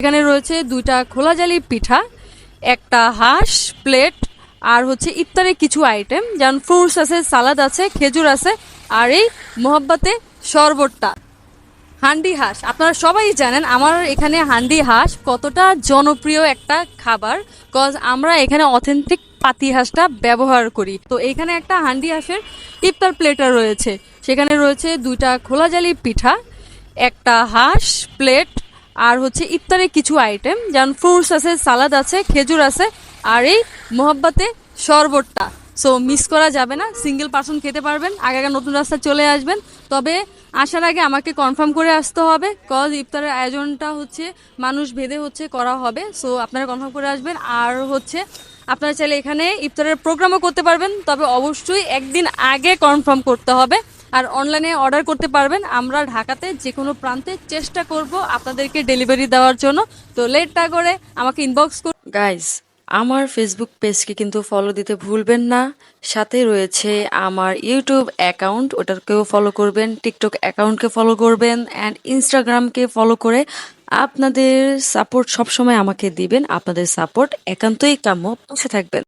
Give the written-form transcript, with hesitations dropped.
এখানে রয়েছে ২টা খোলা জালি পিঠা, একটা হাঁস প্লেট, আর হচ্ছে ইফতারে কিছু আইটেম যেমন ফ্রুটস আছে, সালাদ আছে, খেজুর আছে, আর এই মোহাব্বতে শরবতটা। হান্ডি হাঁস আপনারা সবাই জানেন আমার এখানে হান্ডি হাঁস কতটা জনপ্রিয় একটা খাবার, কজ আমরা এখানে অথেন্টিক পাতি হাঁসটা ব্যবহার করি। তো এখানে একটা হান্ডি হাঁসের ইফতার প্লেটার রয়েছে, সেখানে রয়েছে ২টা খোলা জালি পিঠা, একটা হাঁস প্লেট, আর হচ্ছে ইফতারে কিছু আইটেম যেমন ফ্রুটস আছে, সালাদ আছে, খেজুর আছে, আর এই মোহাব্বতে শরবতটা। সো মিস করা যাবে না, সিঙ্গেল পার্সন খেতে পারবেন। আগে আগে নতুন রাস্তা চলে আসবেন, তবে আসার আগে আমাকে কনফার্ম করে আসতে হবে, কজ ইফতারের আয়োজনটা হচ্ছে মানুষ ভেদে হচ্ছে করা হবে। সো আপনারা কনফার্ম করে আসবেন। আর হচ্ছে আপনারা চাইলে এখানে ইফতারের প্রোগ্রামও করতে পারবেন, তবে অবশ্যই একদিন আগে কনফার্ম করতে হবে। আর অনলাইনে অর্ডার করতে পারবেন, আমরা ঢাকাতে যে কোনো প্রান্তে চেষ্টা করব আপনাদেরকে ডেলিভারি দেওয়ার জন্য। তো লেট না করে আমাকে ইনবক্স করুন। গাইজ, আমার ফেসবুক পেজকে কিন্তু ফলো দিতে ভুলবেন না। সাথে রয়েছে আমার ইউটিউব অ্যাকাউন্ট, ওটাকেও ফলো করবেন, টিকটক অ্যাকাউন্টকে ফলো করবেন, অ্যান্ড ইনস্টাগ্রামকে ফলো করে আপনাদের সাপোর্ট সবসময় আমাকে দিবেন। আপনাদের সাপোর্ট একান্তই কাম্য, পাশে থাকবেন।